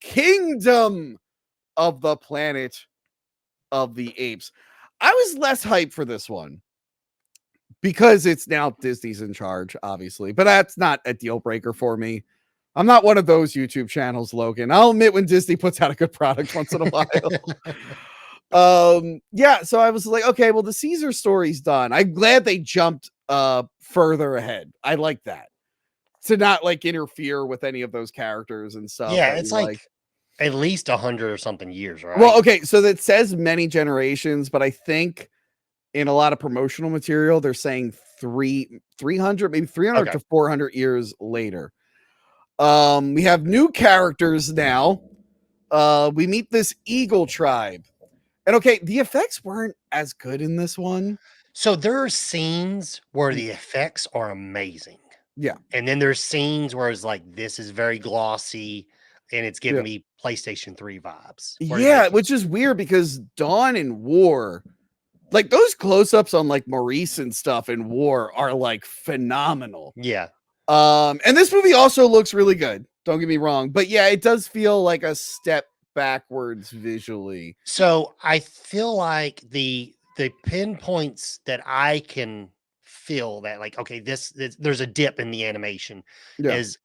Kingdom of the Planet of the Apes. I was less hyped for this one because it's now Disney's in charge, obviously, but that's not a deal breaker for me. I'm not one of those YouTube channels, Logan. I'll admit when Disney puts out a good product once in a while. Yeah, so I was like, okay, well, the Caesar story's done. I'm glad they jumped further ahead. I like that. To not like interfere with any of those characters and stuff Yeah, that we it's like. like at least 100 or something years, Well, right? okay, so that says many generations, but I think in a lot of promotional material, they're saying 300, maybe 300 Okay. to 400 years later. We have new characters now. We meet this eagle tribe. And okay, the effects weren't as good in this one. So there are scenes where the effects are amazing. Yeah. And then there's scenes where it's like, this is very glossy and it's Yeah. giving me PlayStation 3 vibes. Where Yeah, like, which is weird because Dawn and War, like those close-ups on like Maurice and stuff in War are like phenomenal. yeah. And this movie also looks really good. Don't get me wrong, but yeah, it does feel like a step backwards visually. So I feel like the pinpoints that I can feel that like, okay, this there's a dip in the animation Yeah, is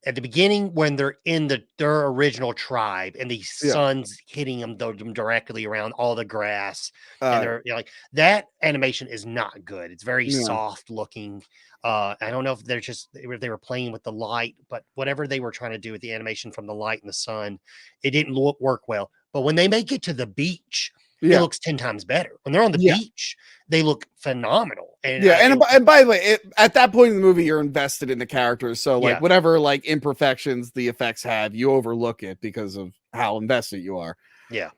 at the beginning when they're in their original tribe and the yeah. sun's hitting them directly around all the grass and Uh, they're like that animation is not good. It's very yeah, soft looking. I don't know if they were playing with the light, but whatever they were trying to do with the animation from the light and the sun, it didn't work well. But when they make it to the beach, it yeah, looks 10 times better. When they're on the yeah. beach, they look phenomenal. And Yeah, and by the way, at that point in the movie, you're invested in the characters, so like yeah, whatever like imperfections the effects have, you overlook it because of how invested you are. yeah.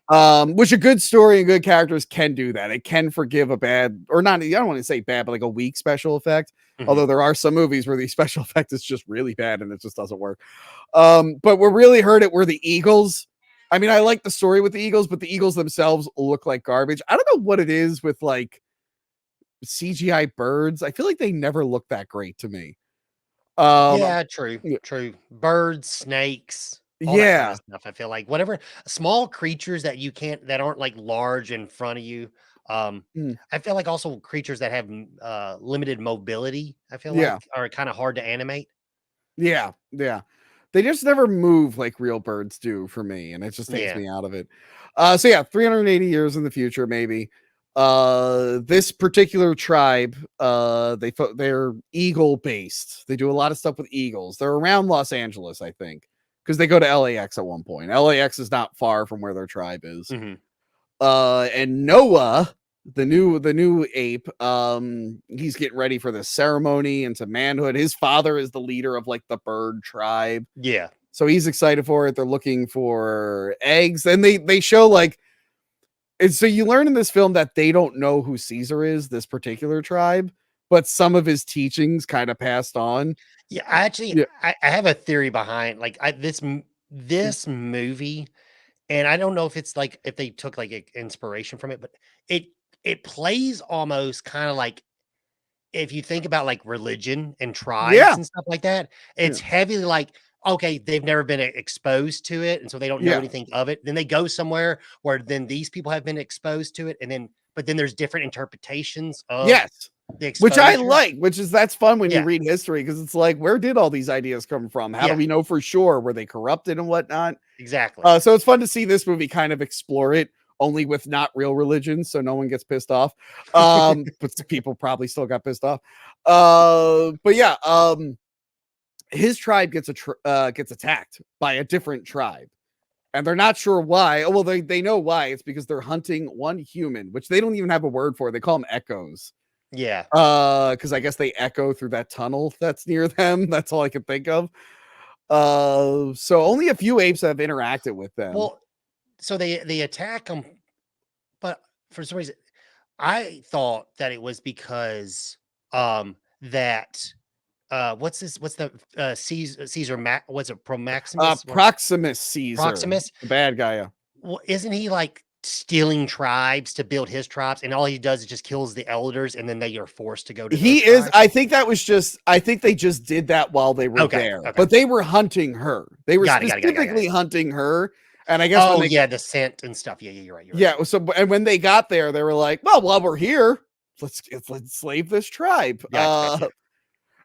Which a good story and good characters can do that. It can forgive a bad or not. I don't want to say bad, but like a weak special effect. Mhm. Although there are some movies where the special effect is just really bad and it just doesn't work. But what really hurt it were the Eagles. I mean, I like the story with the Eagles, but the Eagles themselves look like garbage. I don't know what it is with like CGI birds. I feel like they never look that great to me. Yeah, true, true. Birds, snakes, all that kind Yeah. of stuff. I feel like whatever small creatures that you can't that aren't like large in front of you. Mm, I feel like also creatures that have limited mobility, I feel yeah. like are kind of hard to animate. Yeah. Yeah. They just never move like real birds do for me, and it just takes Yeah. me out of it. So yeah, 380 years in the future, maybe. This particular tribe, they're eagle based. They do a lot of stuff with eagles. They're around Los Angeles, I think, because they go to LAX at one point. LAX is not far from where their tribe is. Hmm. And Noah, the new ape, he's getting ready for the ceremony into manhood. His father is the leader of like the bird tribe, Yeah. so he's excited for it. They're looking for eggs, and they show like, and so you learn in this film that they don't know who Caesar is, this particular tribe, but some of his teachings kind of passed on. Yeah, I actually Yeah, I have a theory behind like this movie, and I don't know if it's like if they took like inspiration from it, but it it plays almost kind of like if you think about like religion and tribes yeah, and stuff like that, yeah, it's heavily like okay, they've never been exposed to it, and so they don't know yeah. anything of it. Then they go somewhere where then these people have been exposed to it, and then but then there's different interpretations of Yes. the Which I exposure. like, that's fun when you Yeah, read history because it's like, where did all these ideas come from? How do yeah, we know for sure? Were they corrupted and whatnot? exactly. So it's fun to see this movie kind of explore it, only with not real religion, so no one gets pissed off. But people probably still got pissed off. But yeah, his tribe gets attacked by a different tribe, and they're not sure why. Oh, well, they know why. It's because they're hunting one human, which they don't even have a word for. They call them echoes. Yeah. Because I guess they echo through that tunnel that's near them. That's all I can think of. So only a few apes have interacted with them. Well, so they attack them, but for some reason, I thought that it was because that what's this? What's the Caesar what's it? Pro Maximus? What is Proximus Caesar, Proximus? the bad guy. Well, isn't he like stealing tribes to build his tribes, and all he does is just kills the elders, and then they are forced to go to He those is. tribes? I think they just did that while they were Okay, there, okay. but they were hunting her. They were Got it. specifically hunting her. And I guess when Oh, they, yeah, the scent and stuff. Yeah, you're right, yeah. So, and when they got there, they were like, well, while we're here, let's enslave this tribe. Gotcha.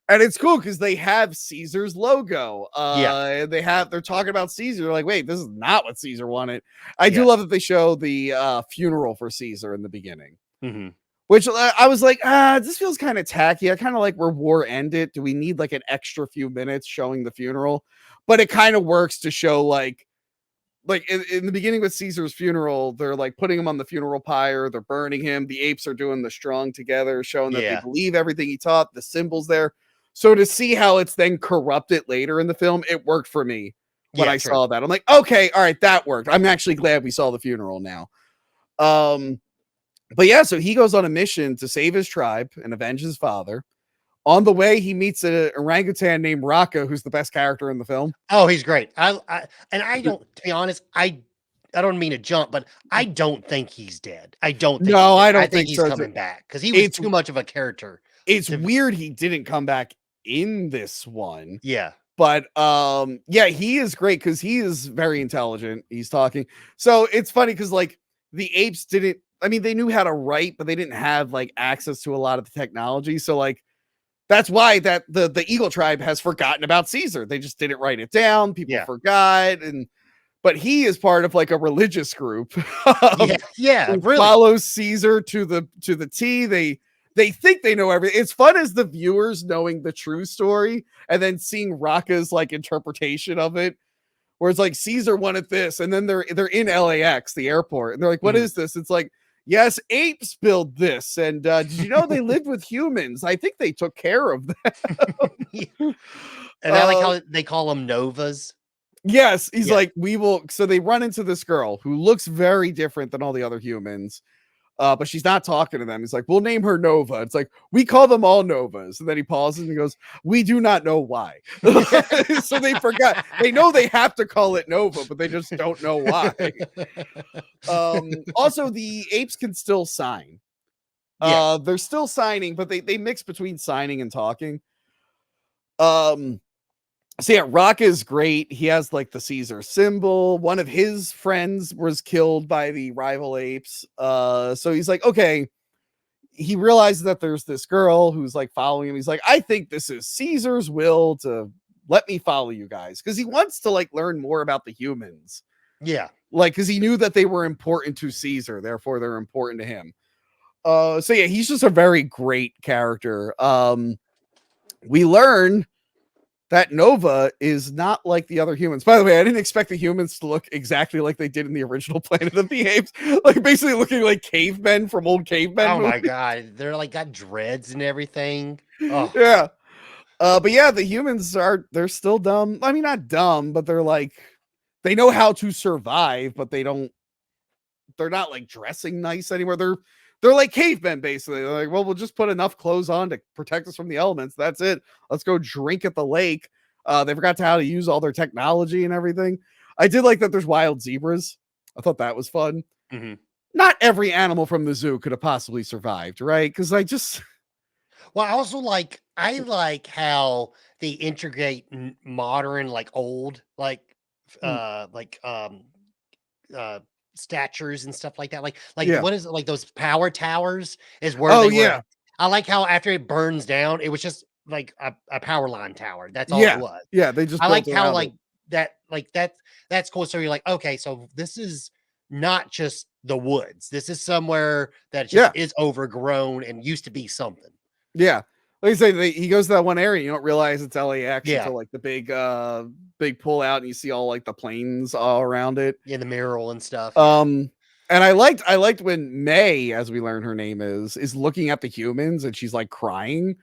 And it's cool because they have Caesar's logo. Yeah, They're talking about Caesar. They're like, wait, this is not what Caesar wanted. I do yeah. love that they show the funeral for Caesar in the beginning, Mhm. which I was like, this feels kind of tacky. I kind of like where war ended. Do we need like an extra few minutes showing the funeral? But it kind of works to show like in the beginning with Caesar's funeral, they're like putting him on the funeral pyre, they're burning him. The apes are doing the strong together, showing that they Yeah. believe everything he taught, the symbols there. So to see how it's then corrupted later in the film, it worked for me when Yeah, I true. saw that. I'm like, okay, all right, that worked. I'm actually glad we saw the funeral now. But yeah, so he goes on a mission to save his tribe and avenge his father. On the way, he meets an orangutan named Rocco, who's the best character in the film. Oh, he's great. I don't, to be honest, I don't mean to jump, but I don't think he's dead. I don't think he's No, dead. I I don't think think he's so. coming back because he was It's too much of a character it's to. weird he didn't come back in this one. Yeah, But yeah, he is great because he is very intelligent. He's talking. So it's funny because like the apes didn't, I mean, they knew how to write, but they didn't have like access to a lot of the technology. So like that's why that the Eagle tribe has forgotten about Caesar. They just didn't write it down. People yeah, forgot. And but he is part of like a religious group yeah. who Really, follows Caesar to the T. They think they know everything. It's fun as the viewers knowing the true story and then seeing Rocca's like interpretation of it, where it's like Caesar wanted this, and then they're in LAX, the airport, and they're like, "What Mhm. is this?" It's like, "Yes, apes build this." And did you know they lived with humans? I think they took care of them. Yeah. And I like uh, how they call them novas. yes, he's Yeah, like, "We will." So they run into this girl who looks very different than all the other humans. But she's not talking to them. He's like, we'll name her Nova. It's like, we call them all Novas. And then he pauses and he goes, we do not know why. So they forgot. They know they have to call it Nova, but they just don't know why. Also, the apes can still sign. yeah, They're still signing, but they mix between signing and talking. Um, so yeah, Rock is great. He has like the Caesar symbol. One of his friends was killed by the rival apes. So he's like, okay. He realizes that there's this girl who's like following him. He's like, I think this is Caesar's will to let me follow you guys because he wants to like learn more about the humans. yeah, Like, because he knew that they were important to Caesar, therefore they're important to him. So yeah, he's just a very great character. We learn that Nova is not like the other humans. By the way, I didn't expect the humans to look exactly like they did in the original Planet of the Apes, like basically looking like cavemen from old cavemen oh movies. my god, they're like got dreads and everything. Oh, Yeah. But yeah, the humans they're still dumb. I mean, not dumb, but they're like they know how to survive, but they're not like dressing nice anymore. They're like cavemen, basically. They're like, well, we'll just put enough clothes on to protect us from the elements. That's it. Let's go drink at the lake. They forgot how to use all their technology and everything. I did like that there's wild zebras. I thought that was fun. mhm. Not every animal from the zoo could have possibly survived, right? Because I just Well, I like how they integrate modern, like old, like uh statures and stuff like that. Like yeah. what is it? Like those power towers is where Oh they were. yeah. I like how after it burns down, it was just like a power line tower. That's all it Yeah. was. Yeah. They just I built like how around it. that's cool. So you're like, okay, so this is not just the woods. This is somewhere that just Yeah. is overgrown and used to be something. Yeah. Like I say, he goes to that one area, you don't realize it's LAX Yeah. until like the big pull out and you see all like the planes all around it. Yeah, the mural and stuff. Yeah. And I liked when May, as we learn her name is looking at the humans and she's like crying.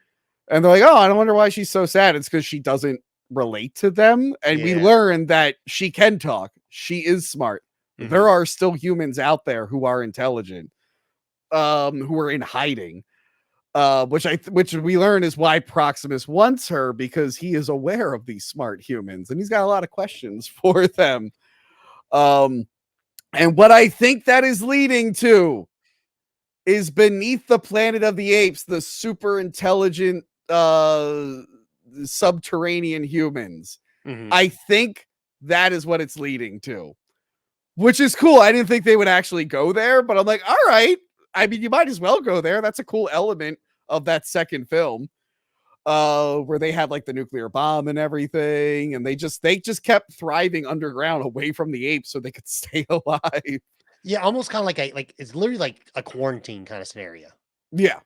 And they're like, oh, I don't wonder why she's so sad. It's because she doesn't relate to them. And we Yeah. learn that she can talk. She is smart. Mhm. There are still humans out there who are intelligent, who are in hiding. Which we learn is why Proximus wants her because he is aware of these smart humans and he's got a lot of questions for them. Um, And what I think that is leading to is beneath the planet of the apes, the super intelligent subterranean humans. Mhm. I think that is what it's leading to, which is cool. I didn't think they would actually go there, but I'm like, all right. I mean, you might as well go there. That's a cool element of that second film, where they had like the nuclear bomb and everything, and they just kept thriving underground away from the apes so they could stay alive. Yeah, almost kinda like it's literally like a quarantine kinda scenario. Yeah.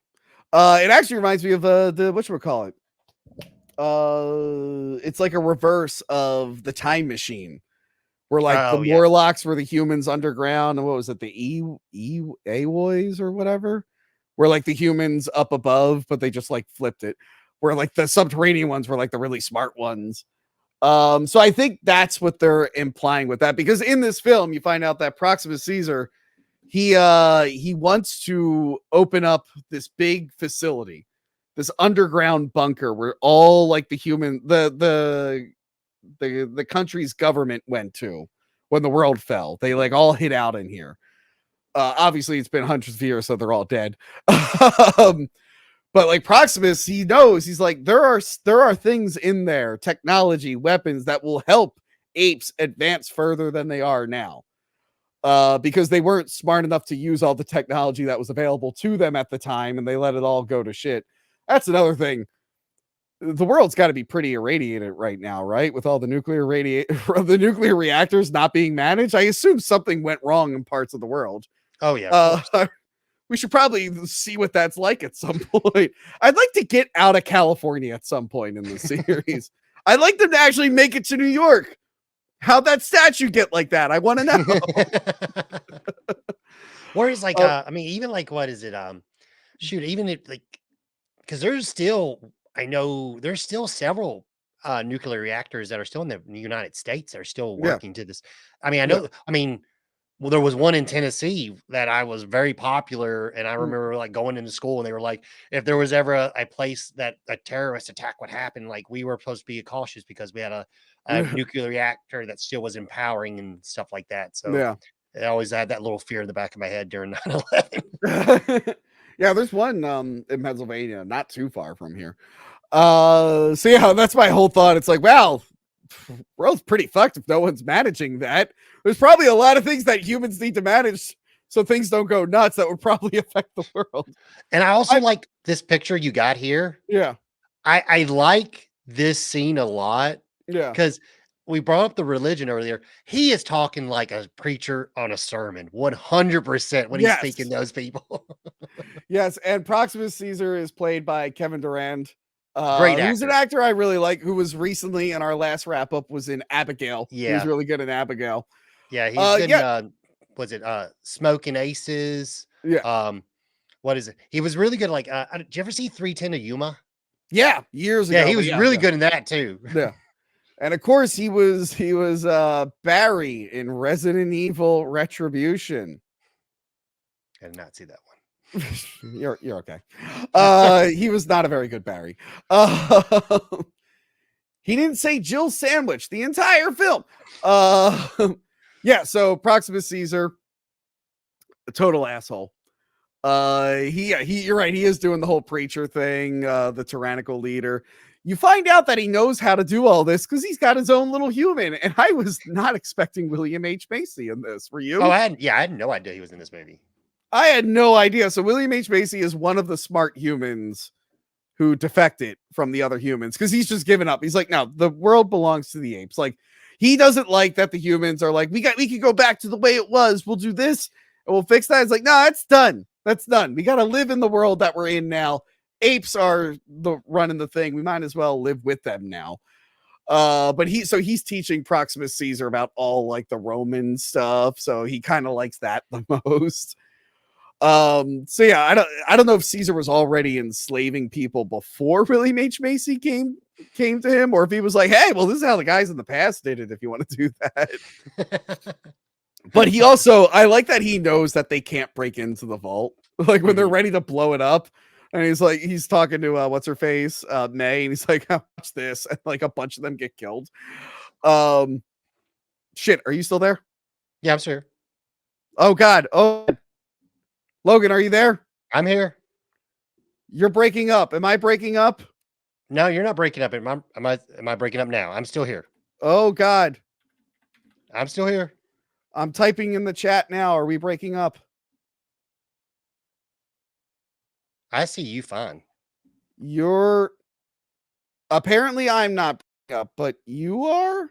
It actually reminds me of the whatchamacallit. It's like a reverse of the Time Machine, where like the Oh, yeah. Morlocks were the humans underground, and what was it, the Awoys or whatever, where like the humans up above, but they just like flipped it, where like the subterranean ones were like the really smart ones. So I think that's what they're implying with that, because in this film you find out that Proximus Caesar, he wants to open up this big facility, this underground bunker where all like the country's government went to when the world fell. They like all hid out in here. Obviously it's been hundreds of years, so they're all dead. But like Proximus, he knows, he's like, there are things in there, technology, weapons that will help apes advance further than they are now. Because they weren't smart enough to use all the technology that was available to them at the time, and they let it all go to shit. That's another thing. The world's got to be pretty irradiated right now, right? With all the the nuclear reactors not being managed. I assume something went wrong in parts of the world. Oh, yeah, of course. We should probably see what that's like at some point. I'd like to get out of California at some point in the series. I'd like them to actually make it to New York. How'd that statue get like that? I want to know. Where he's like, Oh, I mean, even like, what is it? Shoot, even if like, because there's still, I know there's still several nuclear reactors that are still in the United States that are still yeah, working to this. I mean, I yeah. know, I mean, well, there was one in Tennessee that I was very popular, and I remember like going into school, and they were like, if there was ever a place that a terrorist attack would happen, like we were supposed to be cautious because we had a nuclear reactor that still was empowering and stuff like that. So Yeah. I always had that little fear in the back of my head during 9/11. Yeah, there's one in Pennsylvania, not too far from here. So yeah, that's my whole thought. It's like, wow, world's pretty fucked if no one's managing that. There's probably a lot of things that humans need to manage so things don't go nuts that would probably affect the world. And I also I like this picture you got here. Yeah, I like this scene a lot yeah. because we brought up the religion earlier. He is talking like a preacher on a sermon, 100% when he's speaking Yes. to those people. Yes, and Proximus Caesar is played by Kevin Durand, Great who's an actor. actor I really like, who was recently in our last wrap up was in Abigail. He was Yeah. really good in Abigail. Yeah, he's good in Yeah, was it Smoking Aces? yeah, Um, what is it? He was really good. Like, did you ever see 310 to Yuma? yeah, years Yeah, ago, he but was yeah, really yeah, good in that too. yeah. And of course, he was Barry in Resident Evil Retribution. I did not see that You're okay. one. He was not a very good Barry. Uh, he didn't say Jill Sandwich the entire film. Uh, yeah. So Proximus Caesar, a total asshole. You're right. He is doing the whole preacher thing, the tyrannical leader. You find out that he knows how to do all this because he's got his own little human. And I was not expecting William H. Macy in this. Were Oh, you? I had no idea he was in this movie. I had no idea. So William H. Macy is one of the smart humans who defected from the other humans because he's just given up. He's like, no, the world belongs to the apes. Like, he doesn't like that the humans are like, we can go back to the way it was. We'll do this and we'll fix that. It's like, no, that's done. That's done. We got to live in the world that we're in now. Apes are the running the thing. We might as well live with them now. But he's teaching Proximus Caesar about all like the Roman stuff. So he kind of likes that the most. So yeah, I don't know if Caesar was already enslaving people before William H. Macy came to him, or if he was like, hey, well, this is how the guys in the past did it if you want to do that. But he also, I like that he knows that they can't break into the vault. Like when they're ready to blow it up. And he's talking to what's her face, May, and he's like, watch this. And like a bunch of them get killed. Shit, are you still there? Yeah, I'm sure. Oh God. Oh, Logan, are you there? I'm here. You're breaking up. Am I breaking up? No, you're not breaking up. Am I breaking up now? I'm still here. Oh God. I'm still here. I'm typing in the chat now. Are we breaking up? I see you fine. You're apparently I'm not breaking up, but you are?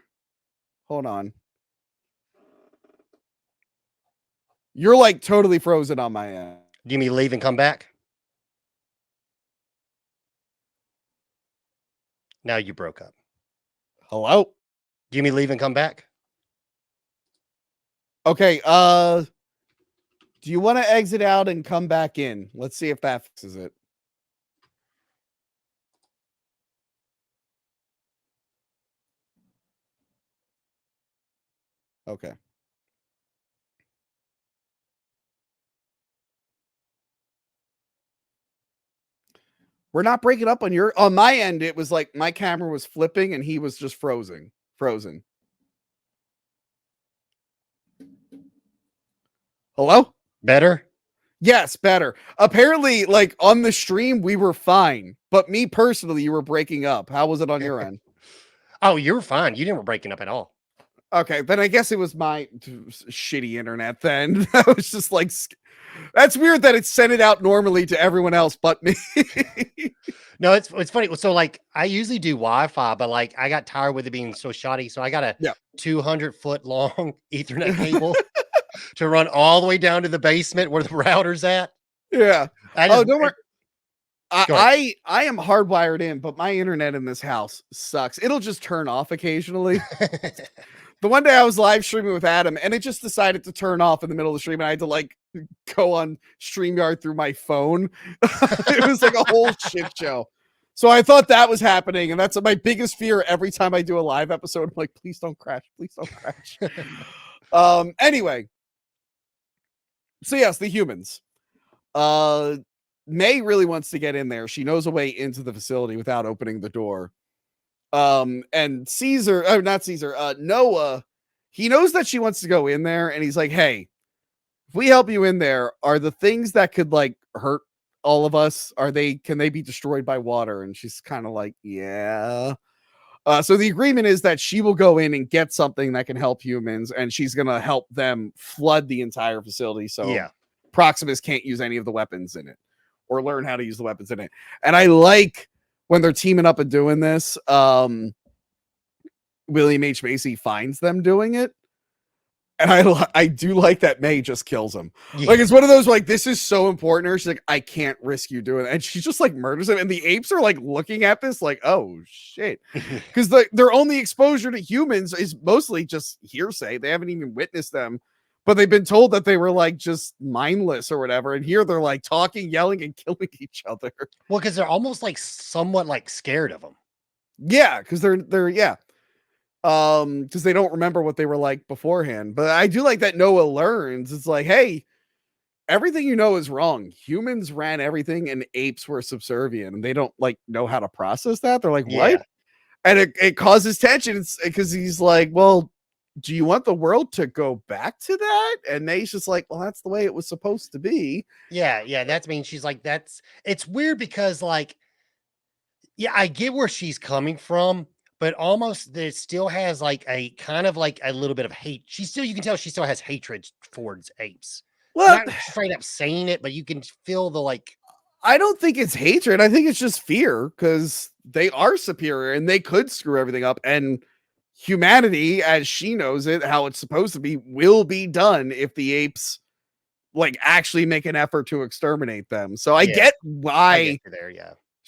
Hold on. You're like totally frozen on my end. Do you mean leave and come back? Now you broke up. Hello? Do you mean leave and come back? Okay, do you want to exit out and come back in? Let's see if that fixes it. Okay. We're not breaking up on my end. It was like my camera was flipping and he was just frozen. Hello? Better? Yes, better. Apparently, like on the stream, we were fine, but me personally, you were breaking up. How was it on your end? Oh, you were fine. You didn't breaking up at all. Okay, then I guess it was my shitty internet. Then I was just like, that's weird that it sent it out normally to everyone else but me. No, it's funny. So like I usually do Wi-Fi, but like I got tired with it being so shoddy, so I got a 200-foot long Ethernet cable to run all the way down to the basement where the router's at. Yeah. Oh, don't worry. I am hardwired in, but my internet in this house sucks. It'll just turn off occasionally. The one day I was live streaming with Adam and it just decided to turn off in the middle of the stream and I had to like go on StreamYard through my phone. It was like a whole shit show. So I thought that was happening. And that's my biggest fear every time I do a live episode. I'm like, please don't crash. Please don't crash. Anyway. So yes, the humans. May really wants to get in there. She knows a way into the facility without opening the door. And Caesar, oh, not Caesar, Noah, he knows that she wants to go in there and he's like, hey, if we help you in there, are the things that could like hurt all of us, can they be destroyed by water? And she's kind of like, yeah. So the agreement is that she will go in and get something that can help humans and she's going to help them flood the entire facility. So Proximus can't use any of the weapons in it or learn how to use the weapons in it. And I like when they're teaming up and doing this, William H. Macy finds them doing it. And I do like that May just kills him. Yeah. Like, it's one of those, like, this is so important. She's like, I can't risk you doing it. And she just, like, murders him. And the apes are, like, looking at this like, oh, shit. Because their only exposure to humans is mostly just hearsay. They haven't even witnessed them. But they've been told that they were, like, just mindless or whatever. And here they're, like, talking, yelling, and killing each other. Well, because they're almost, like, somewhat, like, scared of them. Yeah, because they're because they don't remember what they were like beforehand. But I do like that Noah learns. It's like, hey, everything you know is wrong. Humans ran everything and apes were subservient and they don't like know how to process that. They're like, what? And it causes tension. It's because he's like, well, do you want the world to go back to that? And May's just like, well, that's the way it was supposed to be. Yeah. That's mean she's like, it's weird because like, yeah, I get where she's coming from, but almost it still has like a kind of like a little bit of hate. You can tell she still has hatred towards apes. Well, not straight up saying it, but you can feel the like. I don't think it's hatred. I think it's just fear because they are superior and they could screw everything up. And humanity, as she knows it, how it's supposed to be, will be done if the apes like actually make an effort to exterminate them. So I get why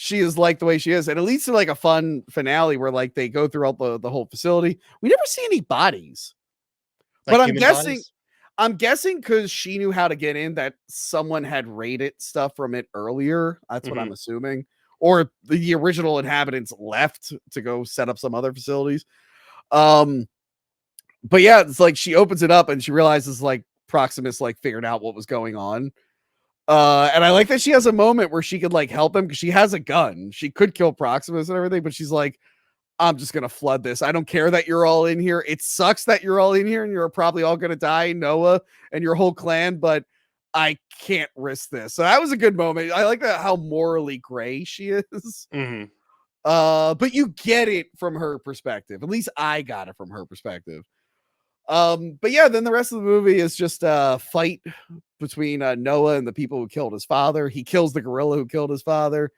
she is like the way she is. And it leads to like a fun finale where like they go throughout the whole facility. We never see any bodies, like, but I'm guessing because she knew how to get in that someone had raided stuff from it earlier. That's what I'm assuming. Or the original inhabitants left to go set up some other facilities. But yeah, it's like she opens it up and she realizes like Proximus like figured out what was going on. And I like that she has a moment where she could like help him because she has a gun. She could kill Proximus and everything, but she's like, I'm just gonna flood this. I don't care that you're all in here. It sucks that you're all in here and you're probably all gonna die, Noah and your whole clan, but I can't risk this. So that was a good moment. I like that how morally gray she is. Mm-hmm. But you get it from her perspective. At least I got it from her perspective. But yeah, then the rest of the movie is just a fight between Noah and the people who killed his father. He kills the gorilla who killed his father.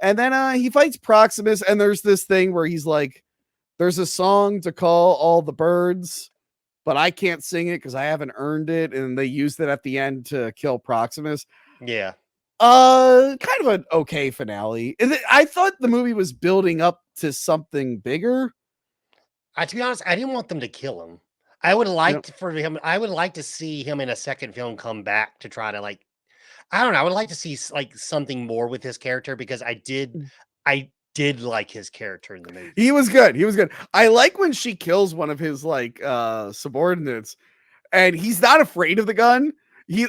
And then he fights Proximus, and there's this thing where he's like, there's a song to call all the birds, but I can't sing it because I haven't earned it. And they used it at the end to kill Proximus. Yeah. Kind of an okay finale. I thought the movie was building up to something bigger. To be honest, I didn't want them to kill him. I would like Yep. for him. I would like to see him in a second film come back to try to like. I don't know. I would like to see like something more with his character because I did like his character in the movie. He was good. He was good. I like when she kills one of his like subordinates and he's not afraid of the gun. He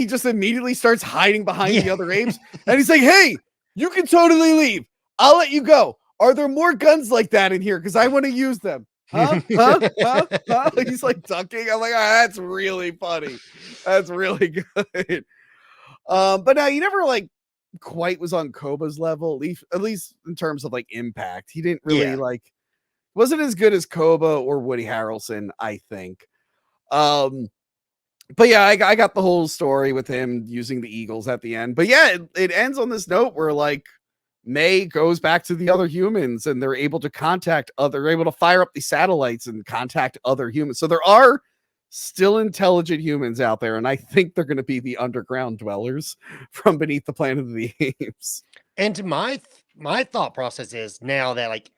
just immediately starts hiding behind the other apes and he's like, "Hey, you can totally leave. I'll let you go. Are there more guns like that in here? Because I want to use them." Huh? He's like ducking. I'm like, that's really funny. That's really good. But now he never like quite was on Koba's level, at least in terms of like impact. He didn't really like wasn't as good as Koba or Woody Harrelson, I think. But yeah, I got the whole story with him using the Eagles at the end. But yeah, it ends on this note where like May goes back to the other humans and they're able to they're able to fire up these satellites and contact other humans. So there are still intelligent humans out there, and I think they're going to be the underground dwellers from beneath the planet of the apes. And my thought process is now that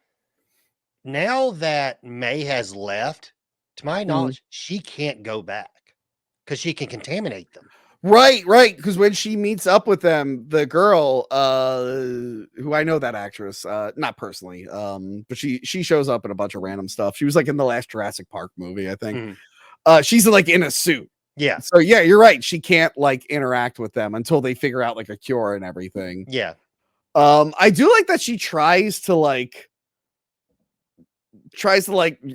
May has left, to my knowledge, she can't go back because she can contaminate them. Right. Because when she meets up with them, the girl, who I know that actress, not personally, but she shows up in a bunch of random stuff. She was like in the last Jurassic Park movie, I think. She's like in a suit. Yeah. So yeah, you're right. She can't like interact with them until they figure out like a cure and everything. Yeah. I do like that she tries to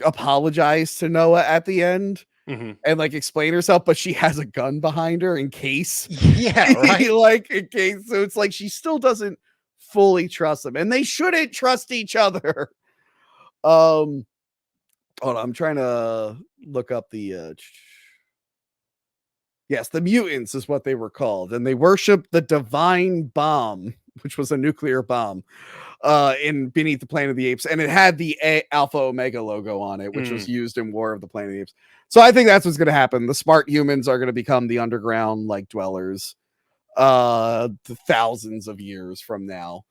apologize to Noah at the end. And like explain herself, but she has a gun behind her in case. Yeah, right. Like in case. So it's like she still doesn't fully trust them, and they shouldn't trust each other. Hold on, I'm trying to look up the yes, the mutants is what they were called, and they worshiped the divine bomb, which was a nuclear bomb, in Beneath the Planet of the Apes, and it had the Alpha Omega logo on it, which was used in War of the Planet of the Apes. So I think that's what's going to happen. The smart humans are going to become the underground like dwellers, thousands of years from now.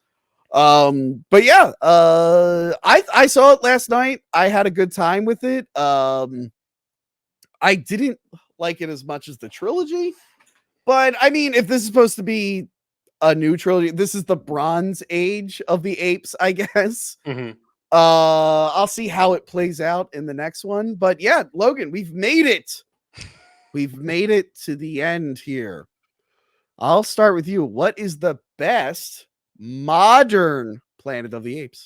But yeah, I saw it last night. I had a good time with it. I didn't like it as much as the trilogy, but I mean, if this is supposed to be a new trilogy, this is the Bronze Age of the Apes, I guess. I'll see how it plays out in the next one. But yeah, Logan, we've made it. We've made it to the end here. I'll start with you. What is the best modern Planet of the Apes?